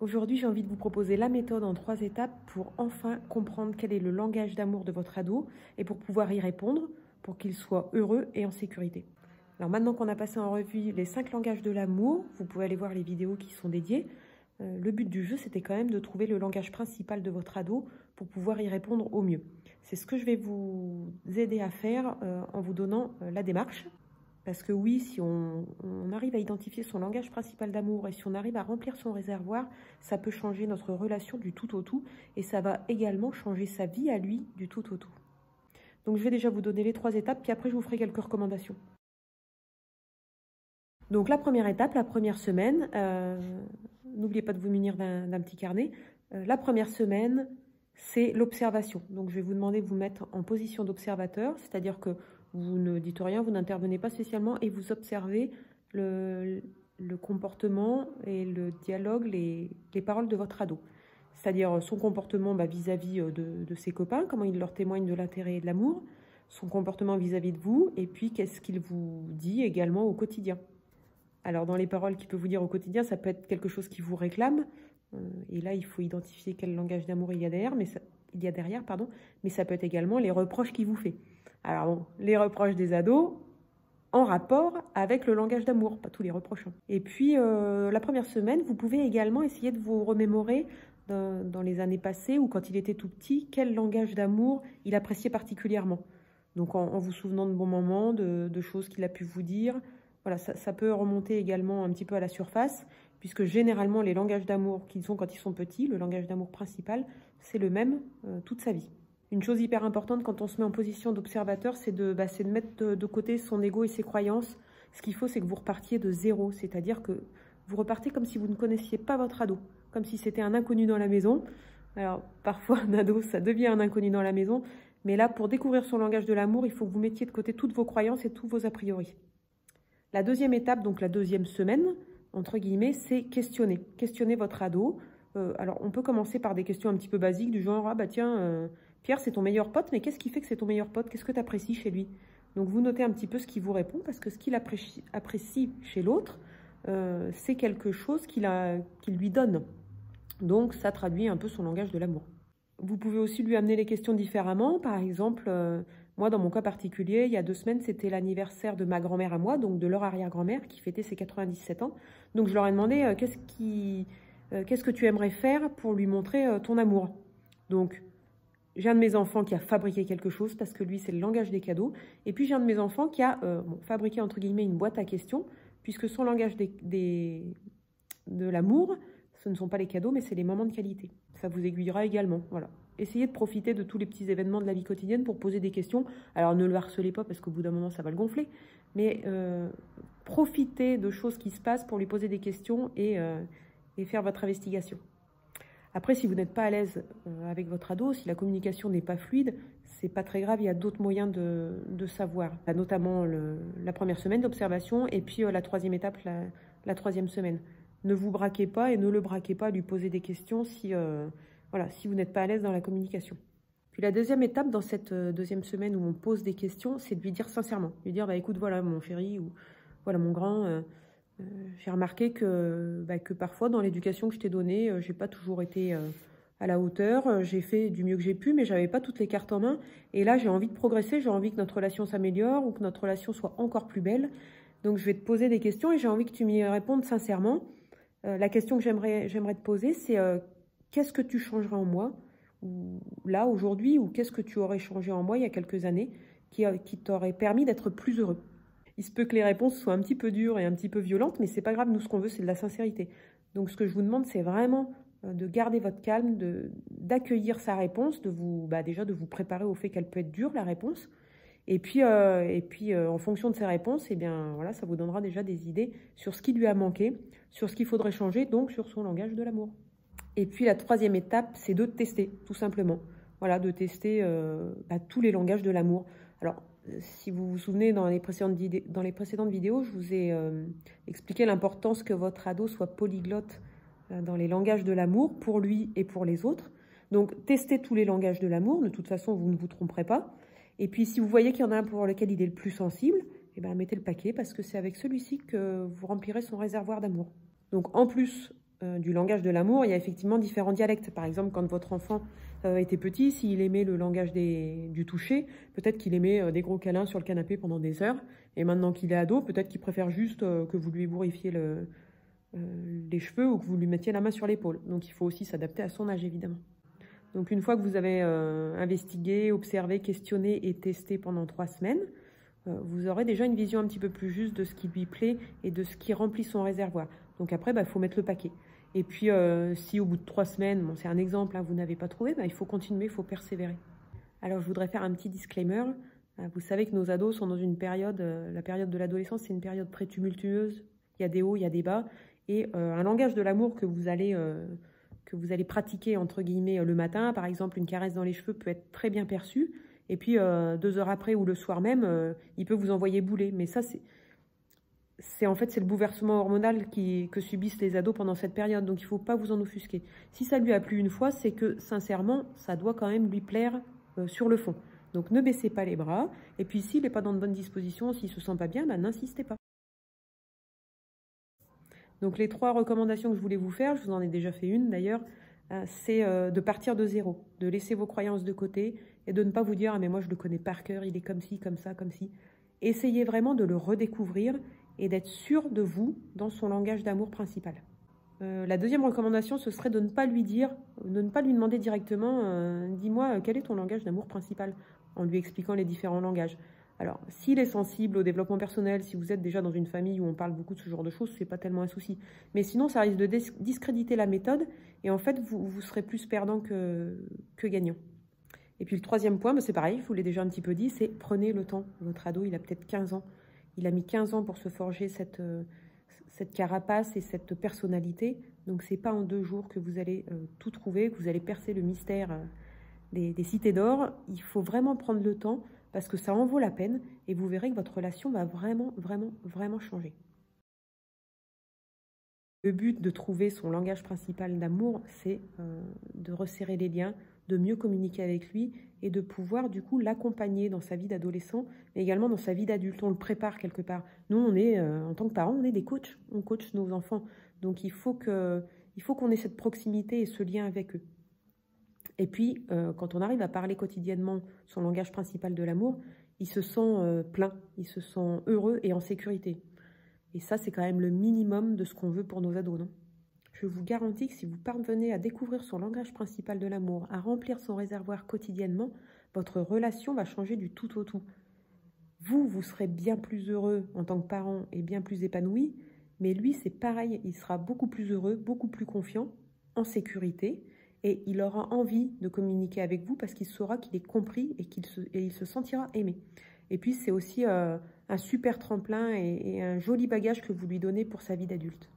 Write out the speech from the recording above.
Aujourd'hui, j'ai envie de vous proposer la méthode en 3 étapes pour enfin comprendre quel est le langage d'amour de votre ado et pour pouvoir y répondre pour qu'il soit heureux et en sécurité. Alors maintenant qu'on a passé en revue les 5 langages de l'amour, vous pouvez aller voir les vidéos qui sont dédiées. Le but du jeu, c'était quand même de trouver le langage principal de votre ado pour pouvoir y répondre au mieux. C'est ce que je vais vous aider à faire en vous donnant la démarche. Parce que oui, si on arrive à identifier son langage principal d'amour et si on arrive à remplir son réservoir, ça peut changer notre relation du tout au tout et ça va également changer sa vie à lui du tout au tout. Donc je vais déjà vous donner les 3 étapes, puis après je vous ferai quelques recommandations. Donc la première étape, la première semaine, n'oubliez pas de vous munir d'un petit carnet. La première semaine, c'est l'observation. Donc je vais vous demander de vous mettre en position d'observateur, c'est-à-dire que vous ne dites rien, vous n'intervenez pas spécialement et vous observez le comportement et le dialogue, les paroles de votre ado. C'est-à-dire son comportement vis-à-vis de ses copains, comment il leur témoigne de l'intérêt et de l'amour, son comportement vis-à-vis de vous, et puis qu'est-ce qu'il vous dit également au quotidien. Alors dans les paroles qu'il peut vous dire au quotidien, ça peut être quelque chose qui vous réclame, et là il faut identifier quel langage d'amour il y a derrière, mais ça peut être également les reproches qu'il vous fait. Alors bon, les reproches des ados en rapport avec le langage d'amour, pas tous les reproches. Et puis la première semaine, vous pouvez également essayer de vous remémorer dans les années passées ou quand il était tout petit, quel langage d'amour il appréciait particulièrement. Donc en vous souvenant de bons moments, de choses qu'il a pu vous dire. Voilà, ça peut remonter également un petit peu à la surface, puisque généralement les langages d'amour qu'ils ont quand ils sont petits, le langage d'amour principal, c'est le même toute sa vie. Une chose hyper importante quand on se met en position d'observateur, c'est de mettre de côté son ego et ses croyances. Ce qu'il faut, c'est que vous repartiez de zéro, c'est-à-dire que vous repartez comme si vous ne connaissiez pas votre ado, comme si c'était un inconnu dans la maison. Alors, parfois, un ado, ça devient un inconnu dans la maison, mais là, pour découvrir son langage de l'amour, il faut que vous mettiez de côté toutes vos croyances et tous vos a priori. La deuxième étape, donc la deuxième semaine, entre guillemets, c'est questionner. Questionner votre ado. Alors, on peut commencer par des questions un petit peu basiques, du genre, ah bah tiens... Pierre, c'est ton meilleur pote, mais qu'est-ce qui fait que c'est ton meilleur pote? Qu'est-ce que tu apprécies chez lui? Donc, vous notez un petit peu ce qu'il vous répond, parce que ce qu'il apprécie chez l'autre, c'est quelque chose qu'il lui donne. Donc, ça traduit un peu son langage de l'amour. Vous pouvez aussi lui amener les questions différemment. Par exemple, moi, dans mon cas particulier, il y a 2 semaines, c'était l'anniversaire de ma grand-mère à moi, donc de leur arrière-grand-mère, qui fêtait ses 97 ans. Donc, je leur ai demandé, qu'est-ce que tu aimerais faire pour lui montrer ton amour? Donc, j'ai un de mes enfants qui a fabriqué quelque chose parce que lui, c'est le langage des cadeaux. Et puis, j'ai un de mes enfants qui a fabriqué, entre guillemets, une boîte à questions puisque son langage de l'amour, ce ne sont pas les cadeaux, mais c'est les moments de qualité. Ça vous aiguillera également. Voilà. Essayez de profiter de tous les petits événements de la vie quotidienne pour poser des questions. Alors, ne le harcelez pas parce qu'au bout d'un moment, ça va le gonfler. Mais profitez de choses qui se passent pour lui poser des questions et faire votre investigation. Après, si vous n'êtes pas à l'aise avec votre ado, si la communication n'est pas fluide, c'est pas très grave, il y a d'autres moyens de savoir. Notamment la première semaine d'observation et puis la 3e étape, la 3e semaine. Ne vous braquez pas et ne le braquez pas à lui poser des questions si vous n'êtes pas à l'aise dans la communication. Puis la 2e étape dans cette 2e semaine où on pose des questions, c'est de lui dire sincèrement. Lui dire, écoute, voilà mon chéri ou voilà mon grand... j'ai remarqué que parfois, dans l'éducation que je t'ai donnée, je n'ai pas toujours été à la hauteur. J'ai fait du mieux que j'ai pu, mais je n'avais pas toutes les cartes en main. Et là, j'ai envie de progresser, j'ai envie que notre relation s'améliore ou que notre relation soit encore plus belle. Donc, je vais te poser des questions et j'ai envie que tu m'y répondes sincèrement. La question que j'aimerais te poser, c'est qu'est-ce que tu changerais en moi là, aujourd'hui, ou qu'est-ce que tu aurais changé en moi il y a quelques années qui t'aurait permis d'être plus heureux? Il se peut que les réponses soient un petit peu dures et un petit peu violentes, mais c'est pas grave, nous ce qu'on veut c'est de la sincérité. Donc ce que je vous demande c'est vraiment de garder votre calme, d'accueillir sa réponse, déjà de vous préparer au fait qu'elle peut être dure la réponse. Et puis en fonction de ses réponses, ça vous donnera déjà des idées sur ce qui lui a manqué, sur ce qu'il faudrait changer, donc sur son langage de l'amour. Et puis la 3e étape, c'est de tester, tout simplement. Voilà, de tester tous les langages de l'amour. Alors, si vous vous souvenez, dans les précédentes vidéos, je vous ai expliqué l'importance que votre ado soit polyglotte dans les langages de l'amour, pour lui et pour les autres. Donc, testez tous les langages de l'amour. De toute façon, vous ne vous tromperez pas. Et puis, si vous voyez qu'il y en a un pour lequel il est le plus sensible, mettez le paquet parce que c'est avec celui-ci que vous remplirez son réservoir d'amour. Donc, en plus du langage de l'amour, il y a effectivement différents dialectes. Par exemple, quand votre enfant était petit, s'il aimait le langage du toucher, peut-être qu'il aimait des gros câlins sur le canapé pendant des heures. Et maintenant qu'il est ado, peut-être qu'il préfère juste que vous lui ébouriffiez les cheveux ou que vous lui mettiez la main sur l'épaule. Donc il faut aussi s'adapter à son âge, évidemment. Donc une fois que vous avez investigué, observé, questionné et testé pendant 3 semaines, vous aurez déjà une vision un petit peu plus juste de ce qui lui plaît et de ce qui remplit son réservoir. Donc après, il faut mettre le paquet. Et puis, si au bout de 3 semaines, bon, c'est un exemple, hein, vous n'avez pas trouvé, il faut continuer, il faut persévérer. Alors, je voudrais faire un petit disclaimer. Vous savez que nos ados sont dans une période, la période de l'adolescence, c'est une période très tumultueuse. Il y a des hauts, il y a des bas. Et un langage de l'amour que vous allez pratiquer, entre guillemets, le matin, par exemple, une caresse dans les cheveux peut être très bien perçue. Et puis, 2 heures après ou le soir même, il peut vous envoyer bouler. Mais ça, en fait, c'est le bouleversement hormonal que subissent les ados pendant cette période. Donc, il ne faut pas vous en offusquer. Si ça lui a plu une fois, c'est que, sincèrement, ça doit quand même lui plaire sur le fond. Donc, ne baissez pas les bras. Et puis, s'il n'est pas dans de bonnes dispositions, s'il ne se sent pas bien, n'insistez pas. Donc, les 3 recommandations que je voulais vous faire, je vous en ai déjà fait une d'ailleurs, c'est de partir de zéro, de laisser vos croyances de côté et de ne pas vous dire « Ah, mais moi, je le connais par cœur, il est comme ci, comme ça, comme ci ». Essayez vraiment de le redécouvrir et d'être sûr de vous dans son langage d'amour principal. La deuxième recommandation, ce serait de ne pas lui demander directement « Dis-moi, quel est ton langage d'amour principal ?» en lui expliquant les différents langages. Alors, s'il est sensible au développement personnel, si vous êtes déjà dans une famille où on parle beaucoup de ce genre de choses, c'est pas tellement un souci. Mais sinon, ça risque de discréditer la méthode et en fait, vous serez plus perdant que gagnant. Et puis le troisième point, c'est pareil, je vous l'ai déjà un petit peu dit, c'est prenez le temps. Votre ado, il a peut-être 15 ans. Il a mis 15 ans pour se forger cette carapace et cette personnalité. Donc, c'est pas en 2 jours que vous allez tout trouver, que vous allez percer le mystère des cités d'or. Il faut vraiment prendre le temps parce que ça en vaut la peine et vous verrez que votre relation va vraiment, vraiment, vraiment changer. Le but de trouver son langage principal d'amour, c'est de resserrer les liens, de mieux communiquer avec lui et de pouvoir du coup l'accompagner dans sa vie d'adolescent, mais également dans sa vie d'adulte. On le prépare quelque part. Nous, on est, en tant que parents, on est des coachs. On coach nos enfants. Donc, il faut qu'on ait cette proximité et ce lien avec eux. Et puis, quand on arrive à parler quotidiennement son langage principal de l'amour, il se sent plein, il se sent heureux et en sécurité. Et ça, c'est quand même le minimum de ce qu'on veut pour nos ados, non? Je vous garantis que si vous parvenez à découvrir son langage principal de l'amour, à remplir son réservoir quotidiennement, votre relation va changer du tout au tout. Vous serez bien plus heureux en tant que parent et bien plus épanoui, mais lui, c'est pareil, il sera beaucoup plus heureux, beaucoup plus confiant, en sécurité, et il aura envie de communiquer avec vous parce qu'il saura qu'il est compris et il se sentira aimé. Et puis, c'est aussi un super tremplin et un joli bagage que vous lui donnez pour sa vie d'adulte.